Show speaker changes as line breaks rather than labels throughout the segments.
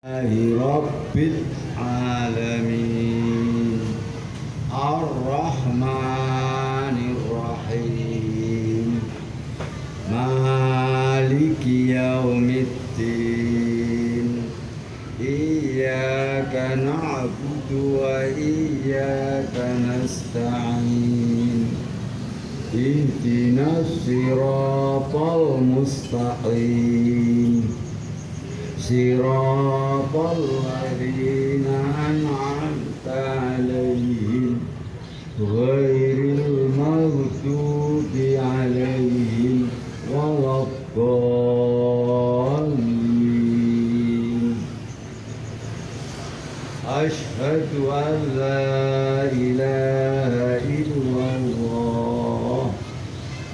Rabbil alamin Ar-Rahmanir Rahim Maliki yaumiddin Iyyaka na'budu wa iyyaka nasta'in Ihdinas siratal mustaqim Siratal ladzina an'amta 'alaihim ghairil maghdubi 'alaihim waladdallin. Asyhadu an la ilaha illallah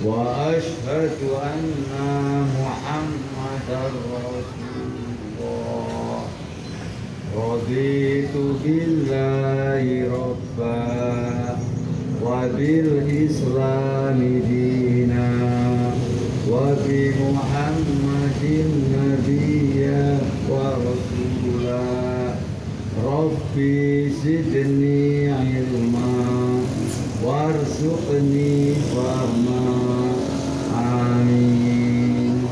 wa asyhadu anna Muhammadar Rasulullah. Raditu billahi rabba wa bil islami dina wa bi Muhammadin nabiyya wa rasula. Rabbi zidni ilma warzuqni fahma. Amin.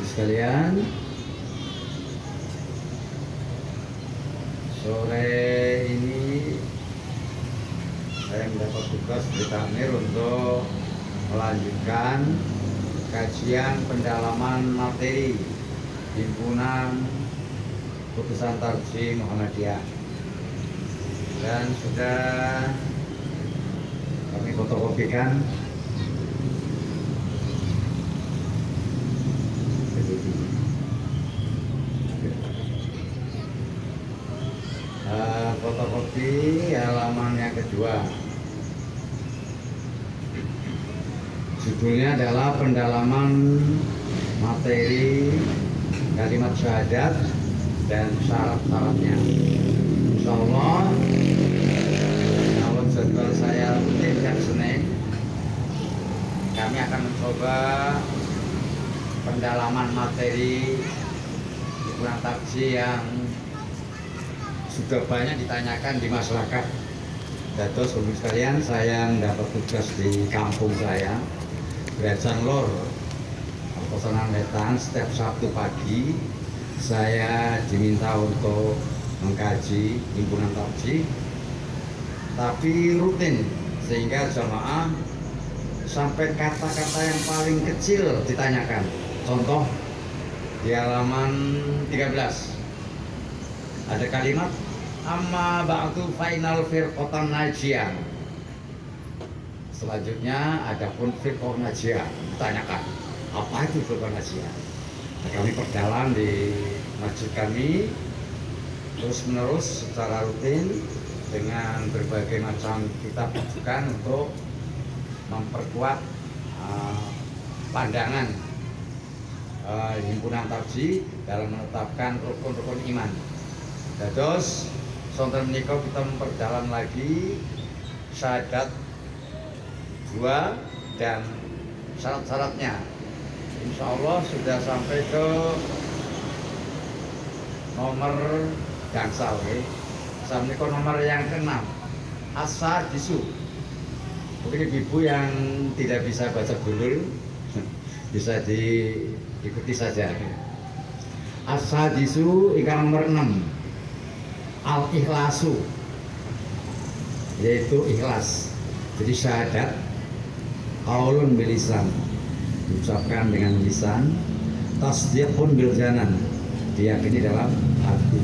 Sekalian, sore ini saya mendapat tugas dari Tamir untuk melanjutkan kajian pendalaman materi himpunan Putusan Tarjih Muhammadiyah, dan sudah kami fotokopikan fotokopi halaman yang kedua. Judulnya adalah pendalaman materi kalimat syahadat dan syarat-syaratnya. Insya Allah kalau jadwal saya rutin tiap Senin, kami akan mencoba pendalaman materi himpunan tarjih yang sudah banyak ditanyakan di masyarakat. Dados Bapak sekalian, saya mendapat tugas di kampung saya, Brajan Lor, Pesanan Wetan. Setiap Sabtu pagi saya diminta untuk mengkaji himpunan tarjih, tapi rutin, sehingga jamaah sampai kata-kata yang paling kecil ditanyakan. Contoh di halaman 13 ada kalimat amma ba'du final firqatan najiyah. Selanjutnya adapun firqah najiyah, ditanyakan apa itu firqah najiyah. Nah, kami perdalam di masjid kami terus menerus secara rutin dengan berbagai macam kitab rujukan untuk memperkuat pandangan himpunan tarjih dalam menetapkan rukun-rukun iman. Dados sonten menika kita memperdalam lagi syahadat 2 dan syarat-syaratnya. Insya Allah sudah sampai ke nomor gangsal, sampai ke nomor yang ke-6, as-sadisu. Mungkin ibu yang tidak bisa baca gulul bisa diikuti saja. As-sadisu ingkang nomor 6, al-ikhlasu, yaitu ikhlas. Jadi syahadat qaulun bil lisan, diucapkan dengan lisan, tasdiqun bil janan, diyakini dalam hati,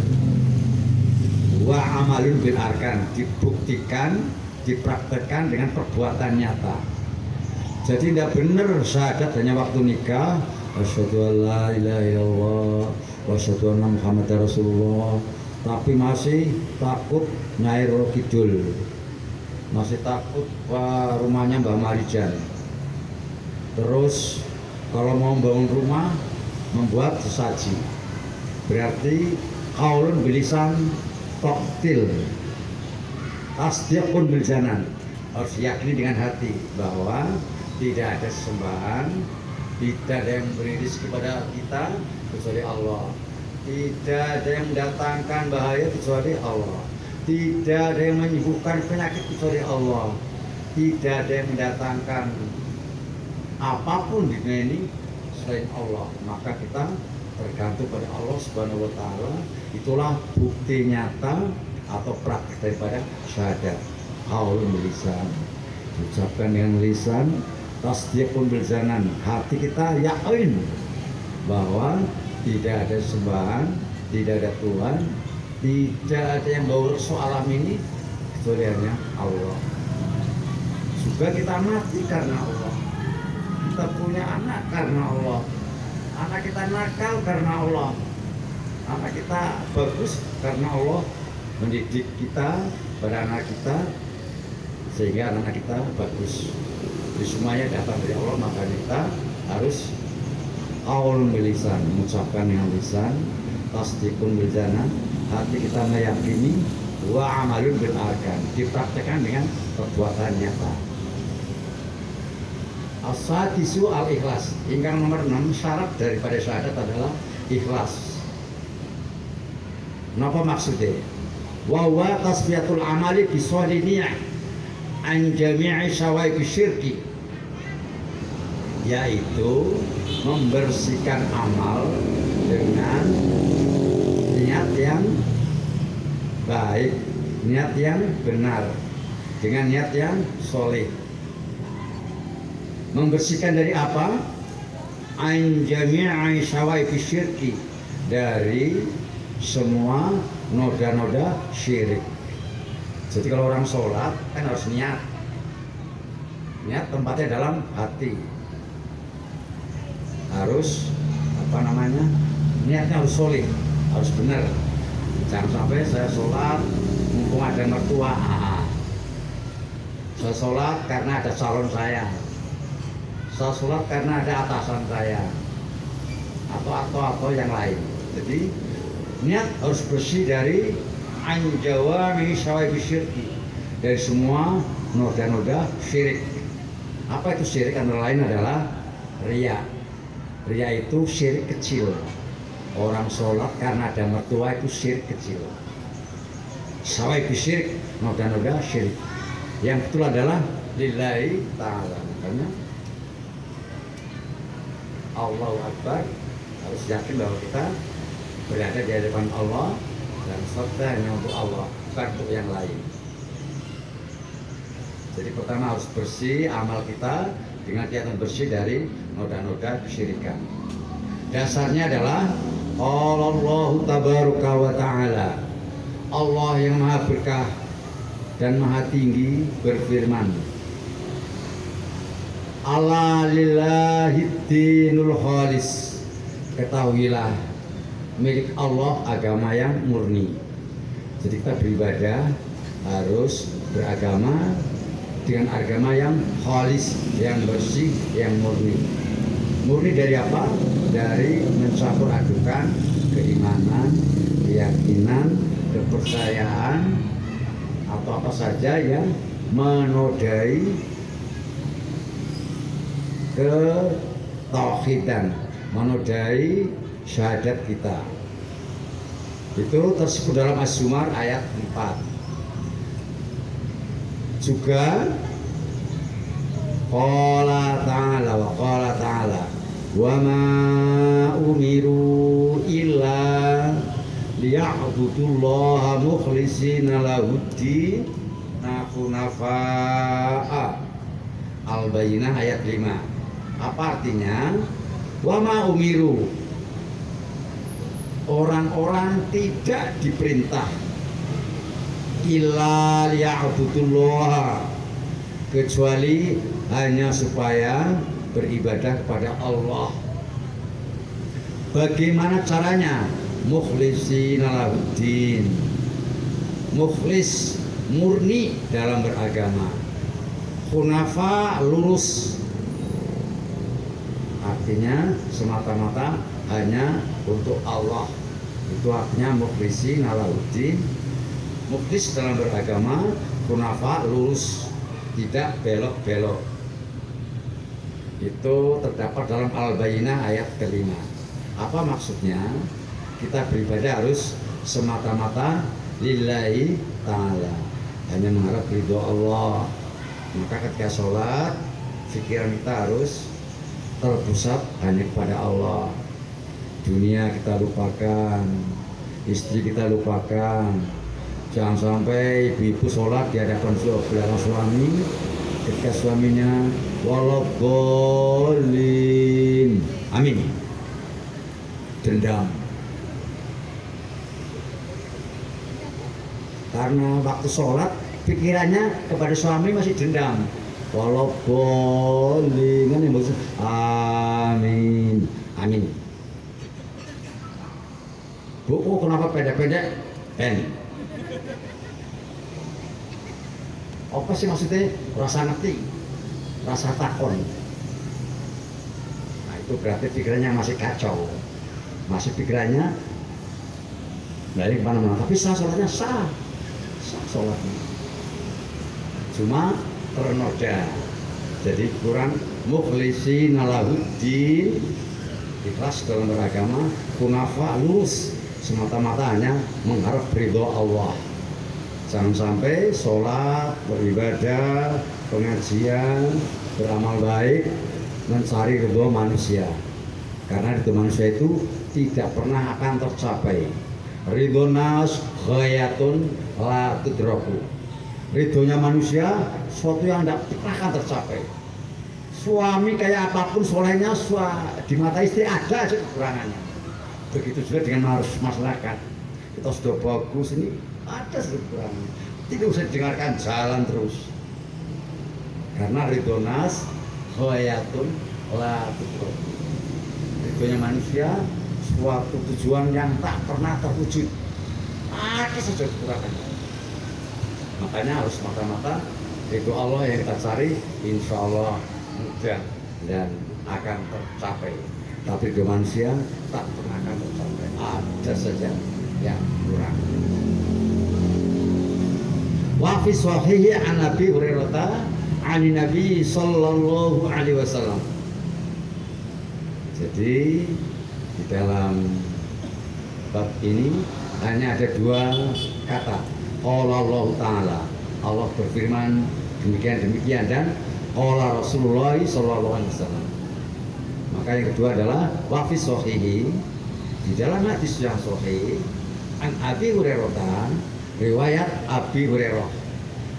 wa amalun bil arkan, dibuktikan, dipraktekkan dengan perbuatan nyata. Jadi tidak benar syahadat hanya waktu nikah, asyhadu an la ilaha illallah wa asyhadu anna Muhammadar Rasulullah, tapi masih takut Nyai Roro Kidul, masih takut rumahnya Mbah Marijan. Terus kalau mau bangun rumah, membuat sesaji, berarti qaulun bilisan toktil, tasdiqun bil janan, harus diyakini dengan hati bahwa tidak ada sesembahan, tidak ada yang beri rezeki kepada kita kecuali Allah. Tidak ada yang mendatangkan bahaya kecuali Allah. Tidak ada yang menyembuhkan penyakit kecuali Allah. Tidak ada yang mendatangkan apapun di dunia ini selain Allah. Maka kita tergantung pada Allah Subhanahu wa taala. Itulah bukti nyata atau praktik daripada syahadat. Qaulun bilisan, ucapkan dengan lisan, tasdiqun bil janan. Hati kita yakin bahwa tidak ada sembahan, tidak ada Tuhan, tidak ada yang bawa alam ini kecuali hanya Allah. Juga kita mati karena Allah. Kita punya anak karena Allah. Anak kita nakal karena Allah. Anak kita bagus karena Allah mendidik kita pada anak kita sehingga anak kita bagus. Jadi semuanya datang dari Allah, maka kita harus qaulun bilisan, mengucapkan dengan lisan, tasdiqun bil janan, hati kita meyakini, wa amalun bil arkan, dipraktekkan dengan perbuatan nyata. As-sadisu al-ikhlas. Ingkang nomor 6, syarat daripada syahadat adalah ikhlas. Napa maksudnya? Wa huwa tasfiyatul amali bi shalihiyah an jami'i syawaibi syirki, yaitu membersihkan amal dengan niat yang baik, niat yang benar, dengan niat yang soleh. Membersihkan dari apa? An jami'i syawaibi syirki, dari semua noda-noda syirik. Jadi kalau orang sholat kan harus niat. Niat tempatnya dalam hati. Harus niatnya harus soleh, harus benar. Jangan sampai saya sholat mumpung ada mertua. Saya sholat karena ada calon saya. Saya sholat karena ada atasan saya. Atau yang lain. Jadi niat harus bersih dari anjawami syawaibi syirki, dari semua noda-noda syirik. Apa itu syirik? Antara lain adalah riya. Riya itu syirik kecil. Orang sholat karena ada mertua itu syirik kecil. Syawaibi syirik, noda-noda syirik. Yang betul adalah lillahi ta'ala. Makanya Allahu Akbar, harus yakin bahwa kita berada di hadapan Allah dan serta hanya untuk Allah, bukan untuk yang lain. Jadi pertama harus bersih amal kita dengan niatan bersih dari noda-noda kesyirikan. Dasarnya adalah Allahu tabaraka wa ta'ala, Allah yang maha berkah dan maha tinggi berfirman, Ala lillahi dinul khalis, ketahuilah milik Allah agama yang murni. Jadi kita beribadah harus beragama dengan agama yang khalis, yang bersih, yang murni. Murni dari apa? Dari mencampur adukan keimanan, keyakinan, kepercayaan, atau apa saja yang menodai ketauhidan, menodai syahadat kita. Itu tersebut dalam Az-Zumar ayat 4. Juga qala ta'ala wa ma umiru illa liya'budullaha mukhlishina lahuddin hunafa'a. Al-Bayyinah ayat 5. Apa artinya? Wa ma umiru, orang-orang tidak diperintah illa liya'budullah, kecuali hanya supaya beribadah kepada Allah. Bagaimana caranya? Mukhlishina lahuddin, mukhlis, murni dalam beragama. Hunafa, lurus, artinya semata-mata hanya untuk Allah. Itu artinya mukhlisin alahuddin, mukhlis dalam beragama, hunafa, lurus, tidak belok-belok. Itu terdapat dalam Al-Bayyinah ayat kelima. Apa maksudnya? kita beribadah harus semata-mata lillahi ta'ala, hanya mengharap ridho Allah. Maka ketika sholat, pikiran kita harus terpusat hanya kepada Allah. Dunia kita lupakan, istri kita lupakan. Jangan sampai ibu-ibu sholat di hadapan belakang suami, ketika suaminya waladhdallin, amin, dendam. Karena waktu sholat pikirannya kepada suami masih dendam. Waladhdallin, kan yang maksud amin, amin. Bu, kenapa pendek-pendek? Apa sih maksudnya? Rasa ngerti, rasa takon. Nah itu berarti pikirannya masih kacau, masih pikirannya dari kemana-mana. Tapi sah sholatnya, sah sholatnya. Cuma ternoda, jadi kurang mukhlishina lahuddin, ikhlas dalam beragama, kunafa, lurus, semata-mata hanya mengharap ridho Allah. Jangan sampai sholat, beribadah, pengajian, beramal baik, mencari ridho manusia. Karena ridho manusia itu tidak pernah akan tercapai. Ridho nas ghayatun la tudraku. Ridhonya manusia sesuatu yang tidak pernah akan tercapai. Suami kayak apapun solehnya, di mata istri ada aja kekurangannya. Begitu juga dengan masyarakat. Kita sudah bagus ini, ada kekurangannya. Tidak usah didengarkan, jalan terus. Karena ridho nas ghayatun la tudraku. Ridhonya manusia suatu tujuan yang tak pernah terwujud. Ada saja kekurangannya. Makanya harus mata-mata ridho Allah yang kita cari, insya Allah mudah dan akan tercapai. Tapi ridho manusia tak pernah akan tercapai. Ada saja yang kurang. Wa fi shahihi an Abi Hurairah an Nabi sallallahu alaihi wasallam. Jadi di dalam bab ini hanya ada dua kata. Qala Allah Ta'ala, Allah berfirman demikian dan qala Rasulullah sallallahu alaihi wasallam. Maka yang kedua adalah wa fi shahihi, di dalam hadis yang sahih an Abi Hurairah, riwayat Abi Hurairah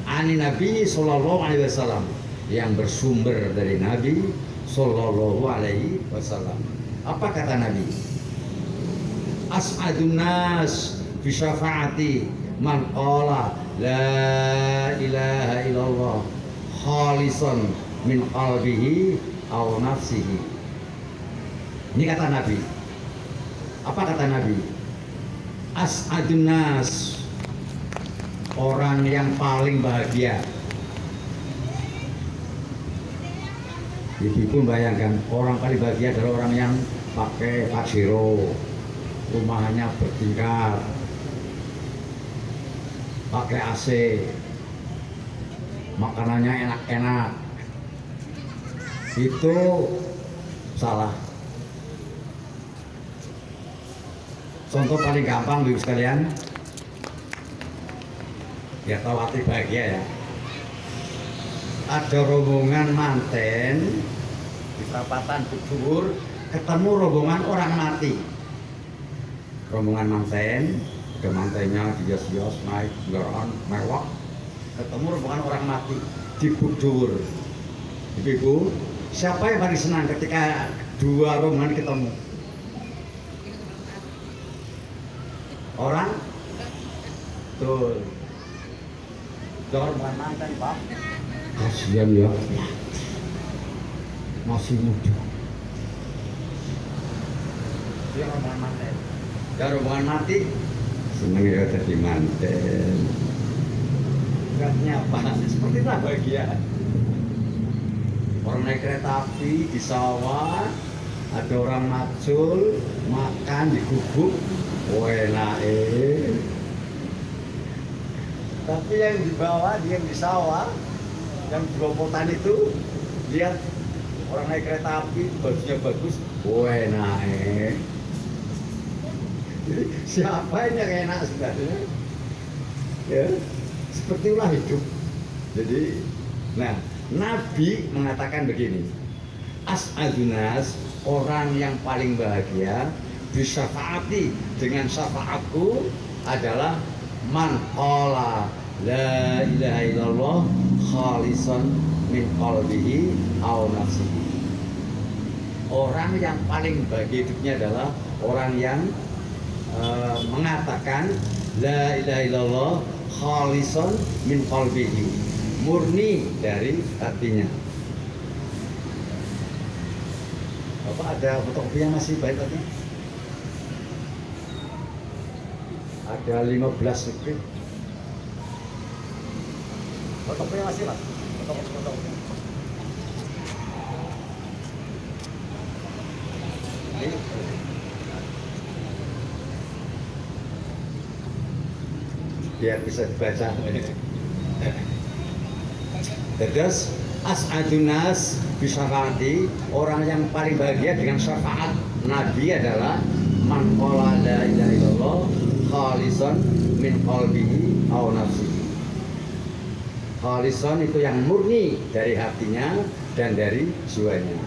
ani Nabi sallallahu alaihi wasallam, yang bersumber dari Nabi sallallahu alaihi wasallam. Apa kata Nabi? As'adun nas bi syafaati man qala la ilaha illallah khalisan min qalbihi aw nafsihi. Ini kata Nabi. Apa kata Nabi? As'adun nas, orang yang paling bahagia. Ibu pun bayangkan, orang paling bahagia adalah orang yang pakai Pajero, rumahnya bertingkat, pakai AC, makanannya enak-enak. Itu salah. Contoh paling gampang Ibu sekalian, ya tahu hati bahagia ya. Ada rombongan manten di perapatan Bubur, ketemu rombongan orang mati. Rombongan manten, ada mantennya dihias-hias naik kendaraan mewah, ketemu rombongan orang mati di Bubur. Ibu, siapa yang paling senang ketika dua rombongan ketemu? Orang tuh rombongan manten, Pak. Kasihan ya, masih muda. Dia rombongan manten. Ya rombongan mati, senang ya jadi manten. Katanya apa? Seperti itu bahagia. Orang naik kereta api di sawah, ada orang macul makan di gubuk, enak Tapi yang di bawah, dia yang di sawah, yang beropotan itu, lihat orang naik kereta api, bajunya bagus, enak Jadi siapa ini yang enak sebenarnya? Ya, seperti itulah hidup. Jadi, nah, Nabi mengatakan begini, as'adunas, orang yang paling bahagia bisyafaati, dengan syafaatku adalah man qala la ilaha illallah khalisan min qalbihi aw nafsihi. Orang yang paling bahagia hidupnya adalah orang yang mengatakan la ilaha illallah khalisan min qalbihi, murni dari hatinya. Bapak ada fotokopi yang masih baik tadi? Ada 15 lebih. Fotokopi yang masih mas? Fotokopi. Ini. Biar bisa dibaca. Terus as'adunas bisyafaati, orang yang paling bahagia dengan syafaat Nabi adalah man qala la ilaha illallah khalisan min qalbihi aw nafsihi. Khalisan itu yang murni dari hatinya dan dari jiwanya.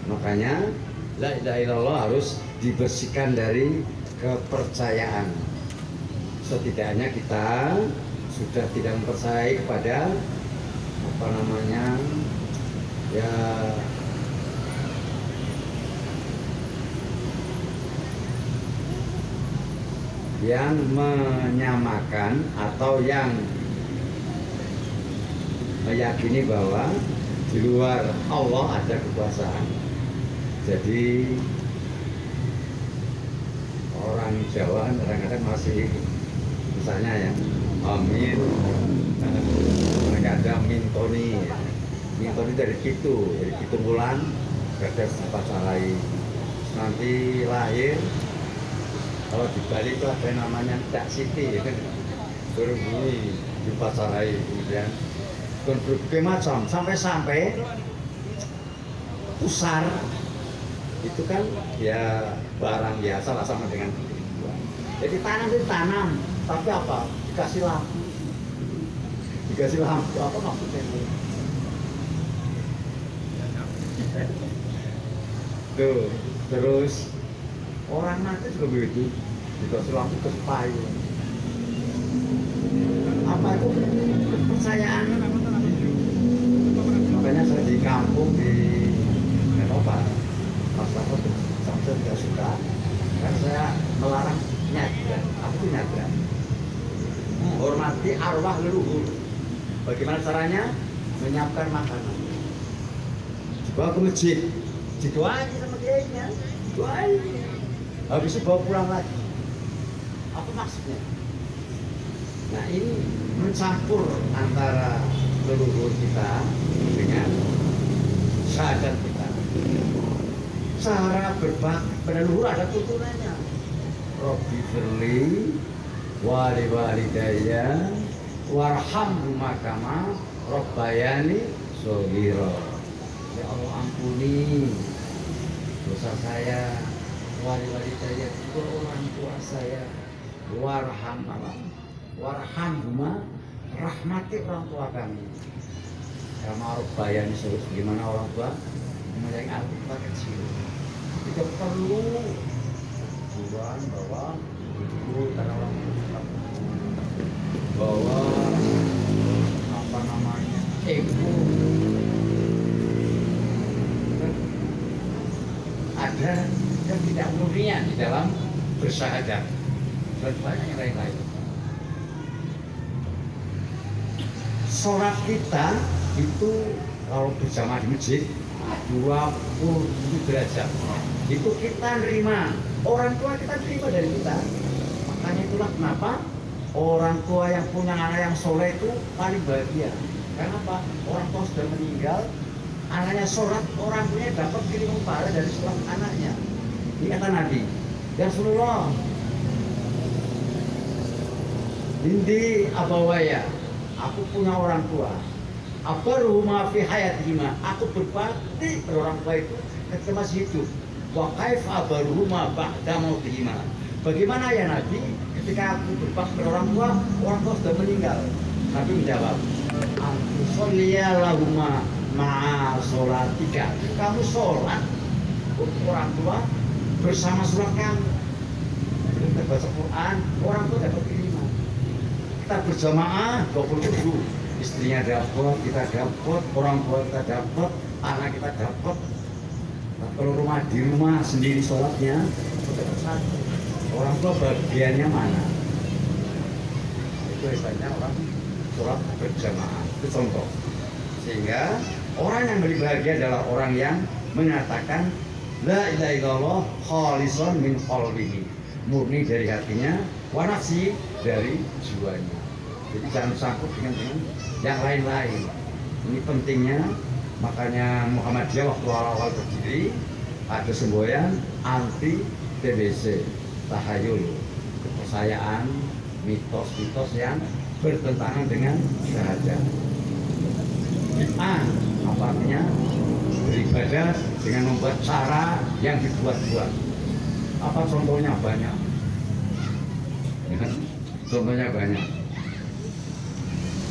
Makanya la ilaha illallah harus dibersihkan dari kepercayaan. Setidaknya kita sudah tidak mempercayai kepada apa namanya, ya, yang menyamakan atau yang meyakini bahwa di luar Allah ada kekuasaan. Jadi orang Jawa kadang-kadang masih misalnya ya amin, mereka ada mintoni dari Pitu bulan gadas dipacarai, nanti lahir kalau dibalik itu ada namanya Cak Siti ya kan, turun bumi dipacarai, kemudian berbagai macam sampai pusar itu kan ya barang biasa lah, sama dengan jadi tanam itu tanam, tapi apa, dikasih lampu apa maksudnya itu? Tuh, terus orang mati juga begitu, dikasih lampu ke payung. Apa itu kepercayaan? Makanya saya di kampung di Eropa, masyarakat saya tidak suka, karena saya melarang nyadran. Aku nyadran, menghormati arwah leluhur. Bagaimana caranya? Menyiapkan makanan, dibawa ke masjid, didoain sama kiainya, doain. Habis itu bawa pulang lagi. Apa maksudnya? Nah, ini mencampur antara leluhur kita dengan syahadat kita. Cara berbakti pada leluhur ada tuturannya. Robbi firli wali walidayya warhamhuma kama rabbayani shaghira. Ya Allah, ampuni dosa saya, wali-walidayya, itu orang tua saya, warhamhuma, rahmati orang tua kami, kama rabbayani shaghira, gimana orang tua menyayangi aku kecil. Kita perlu tujuan bahwa ibu dan orang tua bahwa apa namanya ego ada dan tidak murnian di dalam bersyahadat dan banyak yang lain-lain. Sholat kita itu kalau berjamaah di masjid 20 derajat itu kita nerima, orang tua kita terima dari kita. Makanya itulah kenapa orang tua yang punya anak yang soleh itu paling bahagia. Karena apa? Orang tua sudah meninggal, anaknya sholat, orang tuanya dapat kirim pahala dari sholat anaknya. Ini kata Nabi, ya Rasulullah, Indi abawaya, aku punya orang tua. Abaruhuma fi hayatihima, aku berbakti pada orang tua itu ketika masih hidup. Wa kaifa abaruhuma ba'da mautihima, Bagaimana ya Nabi? Ketika aku berbakti pada orang tua sudah meninggal. Nabi menjawab, aku sholia lahuma ma'a sholatika. Kamu sholat untuk orang tua bersama sholat kamu. Kita baca Quran, orang tua dapat kiriman. Kita berjamaah 27, istrinya dapat, kita dapat, orang tua kita dapat, anak kita dapat. Nah, kalau di rumah sendiri sholatnya, dapat satu. Orang tua bagiannya mana? Itu misalnya orang sholat berjamaah, itu contoh. Sehingga orang yang berbahagia adalah orang yang mengatakan la ilaha illallah khalisan min qalbihi, murni dari hatinya, wa nafsi dari jiwanya. Jadi jangan sangkut dengan yang lain-lain. Ini pentingnya, makanya Muhammadiyah waktu awal-awal berdiri ada semboyan anti TBC, tahayul, kepercayaan, mitos-mitos yang bertentangan dengan syahadat. Apa artinya? Beribadah dengan membuat cara yang dibuat-buat. Apa contohnya? Banyak. Ya, contohnya banyak.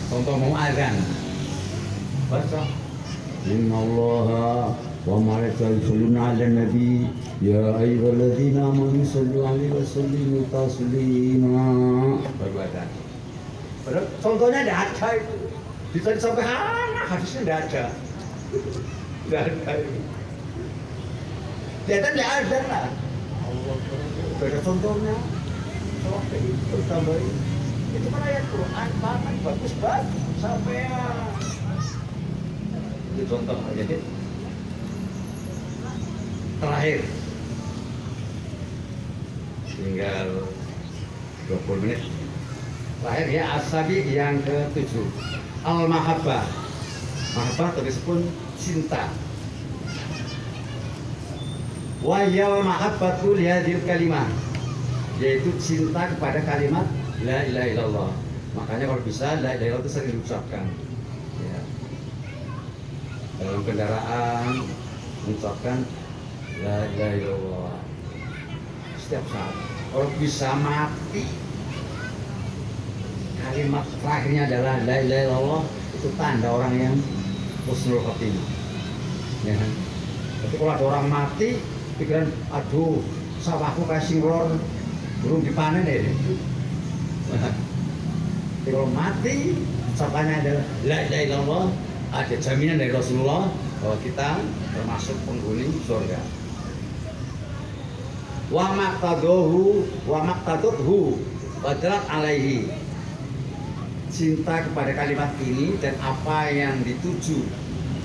Contoh mau azan, baca innallaha wa malaikatahu yusholluna 'alan nabi ya ayyuhalladzina amanu shollu 'alaihi wa sallimu taslima. Baru azan. Padahal contohnya tidak ada itu. Bisa sampai hadisnya tidak ada. Tidak ada itu. Ternyata tidak ada lah. Allah ada contohnya. Sholat itu tambahin. Itu kan ayat Quran banget, bagus banget sampai itu contoh aja deh. Terakhir tinggal 20 menit. Terakhir ya asabi yang ke-7, al-mahabbah. Mahabbah terus pun cinta. Wa yal mahabbatu li hadhil kalimah, yaitu cinta kepada kalimat la ilaha illallah. Makanya kalau bisa la ilaha illallah itu sering diucapkan. Ya. Dalam kendaraan mengucapkan la ilaha illallah setiap saat. Kalau bisa mati, kalimat terakhirnya adalah la ilaha illallah, itu tanda orang yang husnul khotimah. Ya. Tapi kalau ada orang mati, pikiran aduh sawahku kasih ngelor belum dipanen ya. Jadi kalau mati, ucapannya adalah la ilaha illallah, ada jaminan dari Rasulullah bahwa kita termasuk penghuni surga. Wa maqtaduhu wa maqtaduthu badrat alaihi, cinta kepada kalimat ini dan apa yang dituju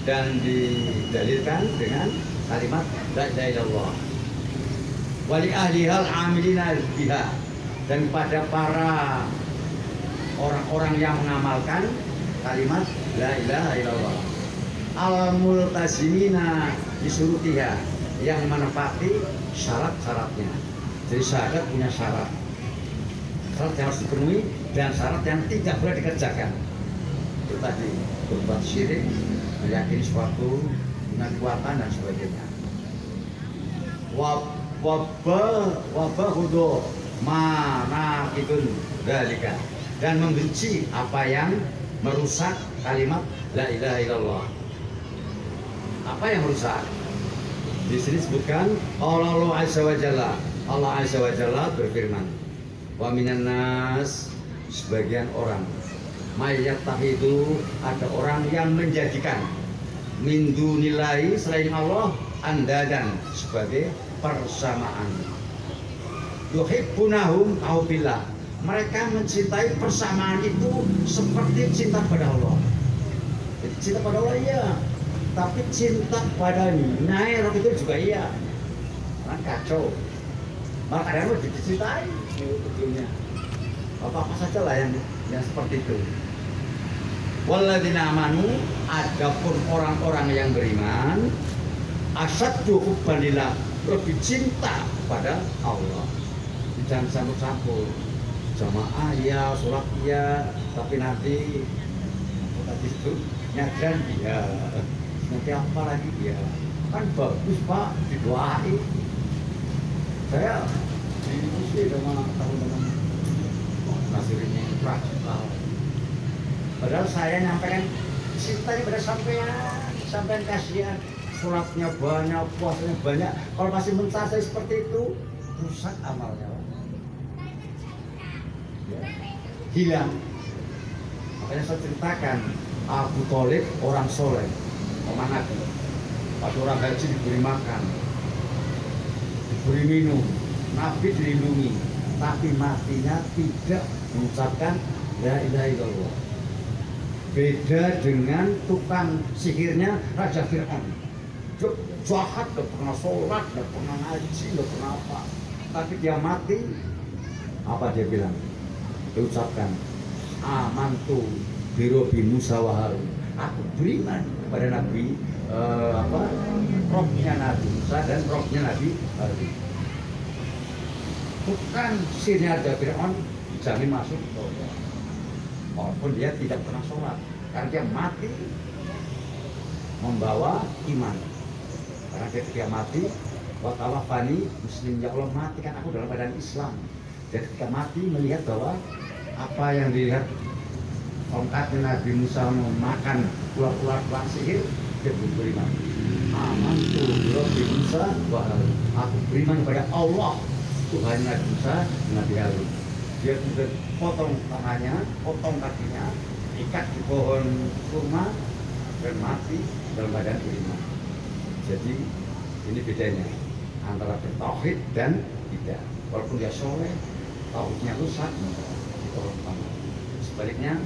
dan didalilkan dengan kalimat la ilaha illallah. Wali ahlihal amilina biha, dan pada para orang-orang yang mengamalkan kalimat la ilaha illallah. Al-multazimina bisurutiha, yang menepati syarat-syaratnya. Jadi syahadat punya syarat. Syarat yang harus dipenuhi dan syarat yang tidak boleh dikerjakan. Itu tadi berbuat syirik, meyakini suatu dengan kekuatan dan sebagainya. Wabahudo mana itu dalika, dan membenci apa yang merusak kalimat la ilaha illallah. Apa yang merusak? Di sini disebutkan Allah azza wa jalla. Allah azza wa jalla berfirman, wa minan nas, sebagian orang, mayat tahidu, ada orang yang menjadikan min dunillahi, selain Allah, andadan, sebagai persamaan. Yuhibbunahum kaubillah, mereka mencintai persamaan itu seperti cinta pada Allah. Jadi cinta pada Allah iya, tapi cinta pada Nyai Roh itu juga iya. Kan kacau. Maka kadang lebih dicintai ujungnya. Apa-apa saja lah yang seperti itu. Walladzina amanu, adapun orang-orang yang beriman, asyaddu hubbanillah, lebih cinta kepada Allah. Jangan campur-campur. Jamaah ya, sholat ya, tapi nanti tadi itu nyadran dia, nanti apa lagi dia. Kan bagus Pak, didoain. Saya Ini sih dengan teman-teman Nasir ini radikal. Padahal saya nyampaikan cinta kepada sampean kasihan. Sholatnya banyak, puasanya banyak. Kalau masih mencari seperti itu, rusak amalnya. Ya. Hilang. Makanya saya ceritakan, Abu Thalib orang soleh, paman Nabi. Pada orang haji diberi makan, diberi minum, Nabi dilindungi, tapi matinya tidak mengucapkan la ilaha illallah. Beda dengan tukang sihirnya Raja Fir'aun. Jahat, gak pernah sholat, gak pernah ngaji, gak pernah apa. Tapi dia mati, apa dia bilang? Dia ucapkan, amantu birobi Musa wa Harun. Aku beriman kepada Nabi, rohnya Nabi Musa dan rohnya Nabi Harun. Bukan sihirnya Raja Fir'aun dijamin masuk surga. Walaupun dia tidak pernah sholat, karena dia mati membawa iman. Karena ketika mati, watawafani muslim, ya Allah matikan aku dalam badan Islam. Dan ketika mati melihat bahwa apa yang dilihat tongkatnya Nabi Musa memakan ular-ular sihir, dia beriman. Aman tuh Nabi Musa, aku beriman kepada Allah Tuhan Nabi Musa dan Nabi Harun. Dia kemudian potong tangannya, potong kakinya, ikat di pohon kurma dan mati dalam badan beriman. Jadi ini bedanya antara bertauhid dan tidak. Walaupun dia soleh, tauhidnya rusak, ditolong. Sebaliknya,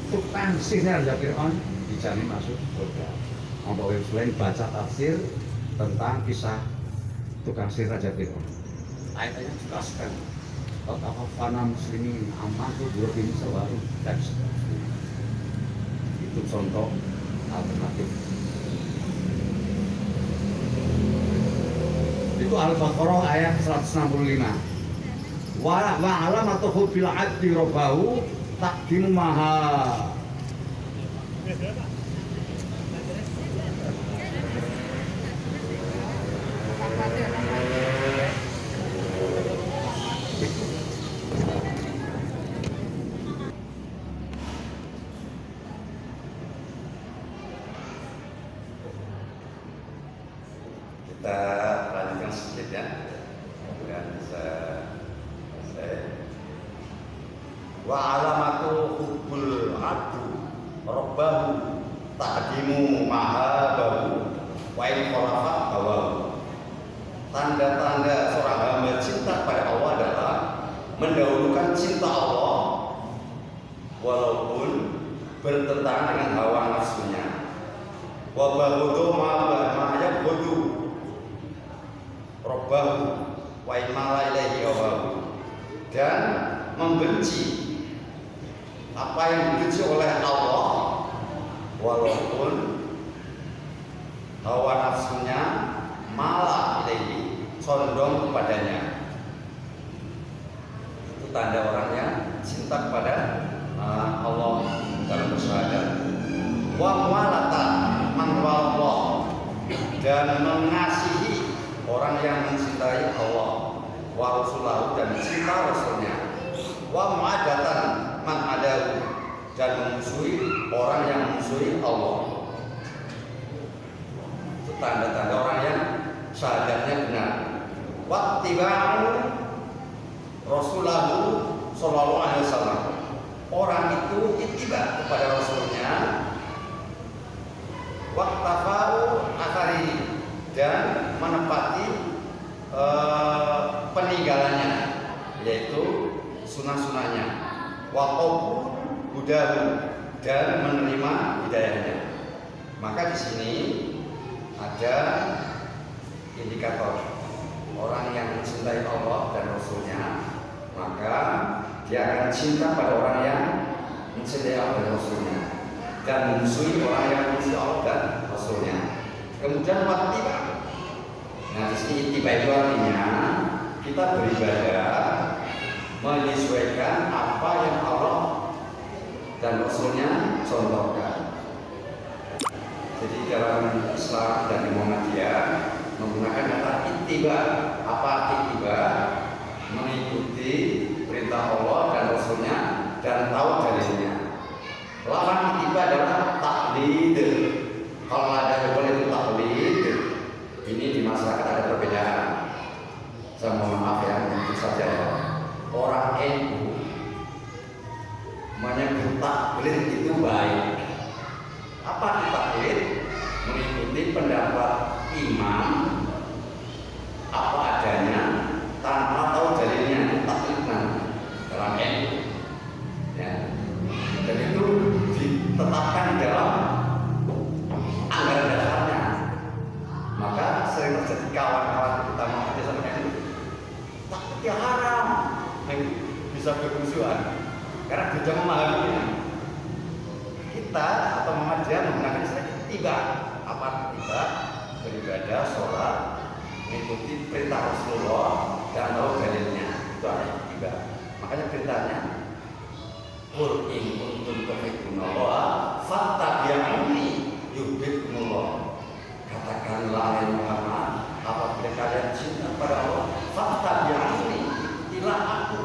tukang sihir Raja Fir'aun dijamin masuk surga. Untuk selain baca tafsir tentang kisah tukang sihir Raja Fir'aun. Ayat-ayatnya jelaskan. Kalau fana muslimin amatu birobi Musa wa Harun dan seterusnya. Itu contoh alternatif. Itu Al-Baqarah ayat 165. Wa alamatuhu bil adli rabbahu taqdimu maha.
Kita lanjutkan sedikit ya, kemudian bisa selesai. Wa alamatu hubbul abdu rabbahu taqdimu mahabahu wa in khalafa hawahu. Tanda-tanda seorang hamba cinta pada Allah adalah mendahulukan cinta Allah walaupun bertentangan dengan hawa nafsunya. Wa baghudu ma yabghudu Rabbahu wa imala ilaihi wabahu, dan membenci apa yang dibenci oleh Allah walaupun hawa nafsunya malah ilaihi, condong kepadanya. Itu tanda orangnya cinta kepada Allah dalam bersyahadat. Wa mu'alata man wallah, dan mengasihi orang yang mencintai Allah wa rasulahu, dan cinta rasulnya. Wa mu'adatan man adahu, dan memusuhi orang yang memusuhi Allah. Itu tanda-tanda orang yang syahadatnya benar. Wa tiba'u rasulahu sallallahu alaihi wasallam, orang itu ittiba kepada rasulnya. Wa tafa'u akhari, dan menepati peninggalannya, yaitu sunnah-sunnahnya. Wa qabul hudahu, dan menerima hidayahnya. Maka di sini ada indikator orang yang mencintai Allah dan Rasulnya, maka dia akan cinta pada orang yang mencintai Allah dan Rasulnya, dan memusuhi orang yang memusuhi Allah dan Rasulnya. Kemudian wattiba. Nah, di sini ittiba itu artinya kita beribadah menyesuaikan apa yang Allah dan Rasulnya contohkan. Jadi dalam Islam dan Muhammadiyah menggunakan kata ittiba ittiba. Apa ittiba? Mengikuti perintah Allah dan Rasulnya dan tahu dalilnya. Lawan ittiba adalah taklid. Kalau ada yang boleh itu taklid, ini di masyarakat ada perbedaan. Saya mohon maaf ya, tentu saja ya. Orang NU menyebut taklid itu baik. Apa itu taklid? Mengikuti pendapat imam apa adanya tanpa tahu dalilnya, itu taklid dalam NU. Ya. Dan itu ditetapkan dalam anggaran dasarnya. Maka sering terjadi kawan-kawan kita mengerti sama NU, taklid yang haram, bisa bermusuhan karena beda memahaminya. Kita atau Muhammadiyah menggunakan istilah ittiba. Apa ittiba? Beribadah, sholat, mengikuti perintah Rasulullah dan tahu dalilnya. Itu adalah ittiba. Makanya perintahnya qul in kuntum tuhibbunallah fattabi'uni yuhibbukumullah. Katakanlah ya Muhammad, apabila kalian cinta pada Allah, fattabi'uni, ikutilah aku,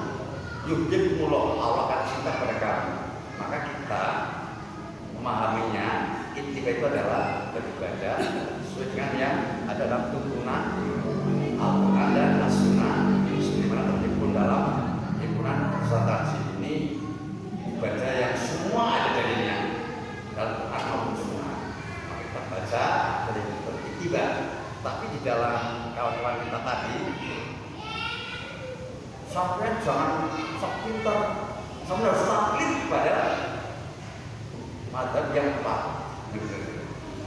yuhibbukumullah, Allah akan cinta pada kamu. Maka kita memahaminya, ittiba itu adalah beribadah sesuai dengan yang ada dalam tuntunan Al-Quran dan As-Sunnah, sebagaimana terhimpun dalam himpunan Nusantara ini. Ibadah yang semua ada dalilnya dalam Quran maupun Sunnah. Maka kita baca dari ittiba. Tapi di dalam kawan-kawan kita tadi, sampai jangan sok pintar, sampai harus taklid pada mazhab yang tepat.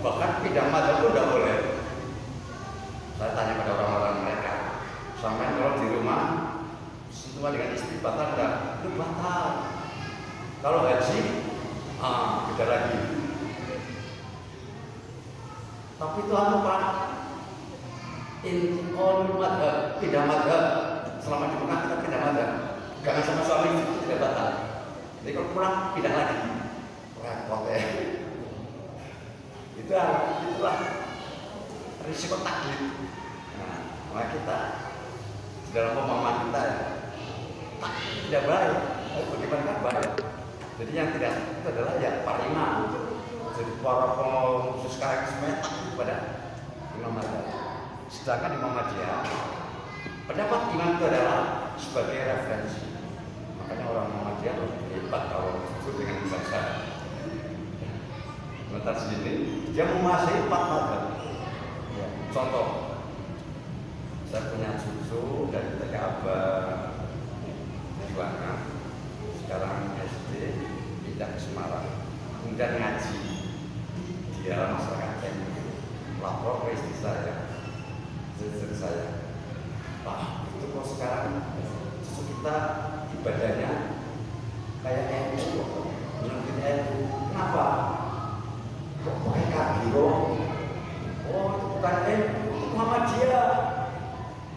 Bahkan pindah mazhab itu tidak boleh. Saya tanya pada orang-orang mereka, sampai kalau di rumah semua dengan istri batal enggak? Itu batal. Kalau haji, beda lagi. Tapi itu Pak, intikal mazhab, pindah mazhab. Selama di Mekah kita pindah mazhab. Jangan sama suami itu tidak batal. Jadi kalau pulang pindah lagi. Repot ya. Itulah risiko taklid. Nah, maka kita di dalam pemahaman kita ya, taklid tidak baik. Bagaimana baik? Jadi yang tidak itu adalah ya para imam. Jadi para pengusus sekarang semuanya taklid kepada Imam Mazhab. Sedangkan Imam Muhammadiyah, pendapat imam itu adalah sebagai referensi. Makanya orang Muhammadiyah lebih hebat kalau disebut dengan bahasa. Sebentar sini, dia menguasai 4 mazhab. Ya, contoh, saya punya cucu dari TK Juwana, sekarang SD, pindah ke Semarang, kemudian ngaji. Dia masyarakat yang lapor ke istri saya, Pak, itu kok sekarang cucu kita ibadahnya kayak NU, menurut NU, kenapa? Kok pakai kabiro? Oh, itu bukan NU, itu Muhammadiyah.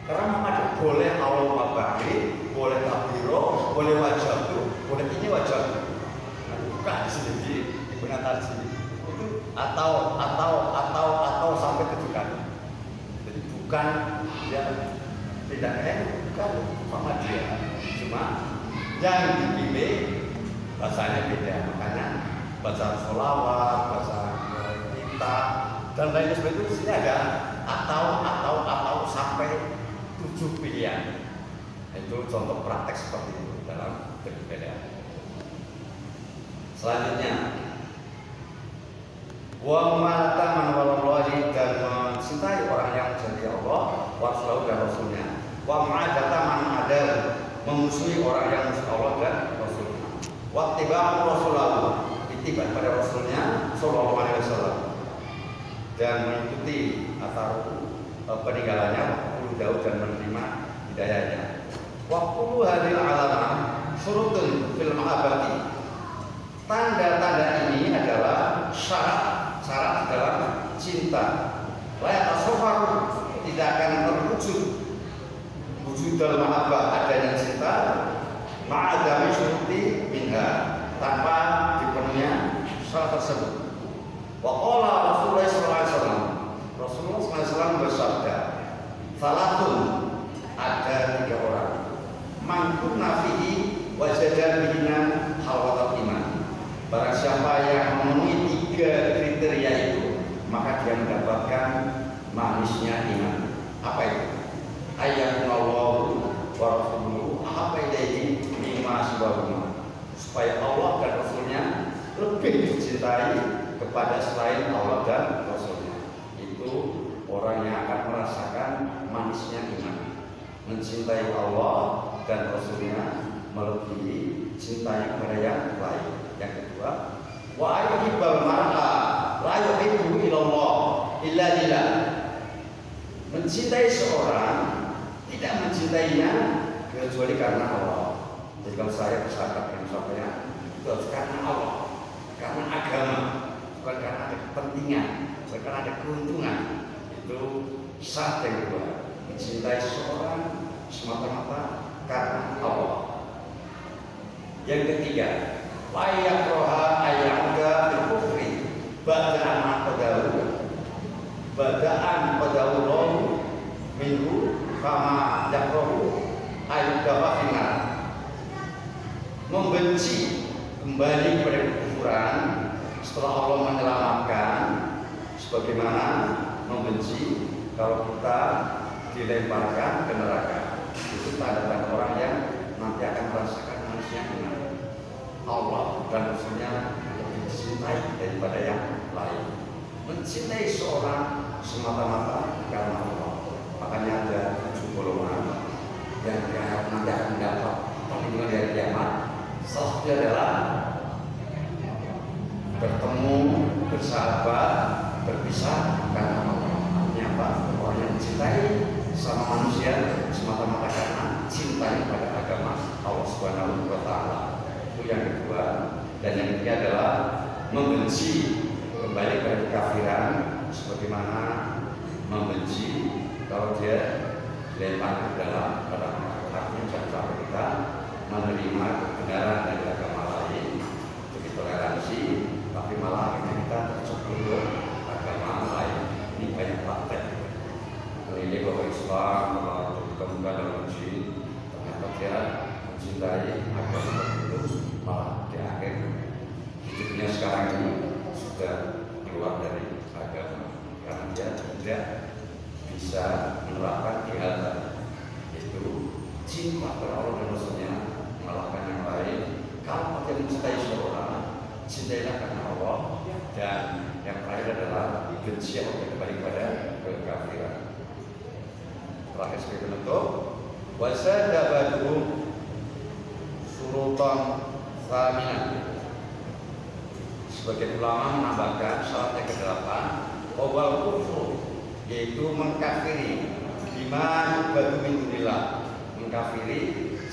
Karena Muhammadiyah boleh Allah mabari, boleh kabiro, boleh wajah itu, boleh ini wajah itu. Nah, bukan di sini di pengantar sini. Itu atau sampai kejukan. Jadi bukan ya tidak bukan Muhammadiyah. Cuma yang dipilih bahasanya beda, makanya bacaan sholawat, bacaan kita dan lain sebagainya itu di sini ada atau sampai 7 pilihan. Itu contoh praktek seperti itu dalam berbeda. Selanjutnya, wa ma'ataman wallahi, dan mencintai orang yang mencintai Allah, wa Rasulahu dan Rasulnya. Wa ma'ataman ada memusuhi orang yang musuh Allah dan Rasulnya. Wa tiba'u Rasulahu, ittiba pada Rasulnya Sallallahu Alaihi Wasallam, dan mengikuti atau peninggalannya Daud dan menerima hidayahnya. Wa kullu hadhil alamah surutun fil mahabbati. Tanda-tanda ini adalah syarat dalam cinta. La yatasawwaru, tidak akan terwujud wujud dalam mahabbah adanya cinta ma'adami syuruti minha, tanpa dipenuhinya syarat tersebut. Wa qala Rasulullah sallallahu alaihi wasallam, Rasulullah sallallahu alaihi wasallam bersabda, "Salatu manisnya iman. Apa itu? Ayyakunallahu wa rasuluhu apa ilaihi mimma siwahuma, supaya Allah dan Rasulnya lebih dicintai kepada selain Allah dan Rasulnya. Itu orang yang akan merasakan manisnya iman, mencintai Allah dan Rasulnya melebihi cintanya kepada yang lain. Yang kedua, wa ayyuhibbal mar'a la yuhibbu illallah illa lillah, mencintai seorang tidak mencintainya kecuali karena Allah. Jadi kalau saya bersahabat dengan sahabatnya itu harus karena Allah, karena agama, bukan karena ada kepentingan, bukan karena ada keuntungan. Itu syarat yang kedua, mencintai seseorang semata-mata karena Allah. Yang ketiga, la yakraha ayyuda bil kufri bada'an qadawu minhu kama yakrahu ayyuda finnar, membenci kembali kepada kekufuran setelah Allah menyelamatkan, sebagaimana membenci kalau kita dilemparkan ke neraka. Itu tanda-tanda orang yang nanti akan merasakan manusia iman. Allah dan Rasulnya lebih dicintai daripada yang lain. Mencintai seorang semata-mata karena Allah. Makanya ada 7 golongan yang nanti akan mendapat perlindungan dari kiamat. Salah satu adalah bertemu, bersahabat, berpisah karena Allah. Artinya apa? Orang yang mencintai sama manusia semata-mata karena cintanya pada agama Allah Subhanahu wa Ta'ala. Itu yang kedua. Dan yang ketiga adalah membenci kembali pada kekafiran, sebagaimana membenci kalau dia dilempar ke dalam neraka. Artinya jangan sampai kita menerima kebenaran dari agama lain, jadi toleransi, tapi malah kita tercepat ke agama lain. Ini banyak praktek. Ini bahwa Islam ditemukan dalam masjid, ternyata dia mencintai agama itu, malah di akhir hidupnya sekarang ini sudah keluar dari agama karena dia tidak bisa menerapkan di hal itu cinta kepada Allah dan Rasulnya, mengalahkan yang lain. Kalau dia mencintai seorang, cintailah karena Allah. Dan yang terakhir adalah benci Allah kembali pada kekafiran. Terakhir sebagai penutup, wasadabadu surutan saminan. Sebagian ulama menambahkan syarat yang ke-8, wal kufru, yaitu mengkafiri bima yubadu min dunillah, mengkafiri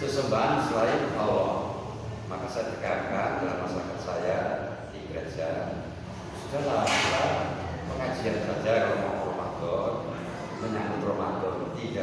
sesembahan selain Allah. Maka saya tekankan dalam masyarakat saya di gereja, sudahlah kita pengajian saja kalau mau Ramadan, menyambut Ramadan, tidak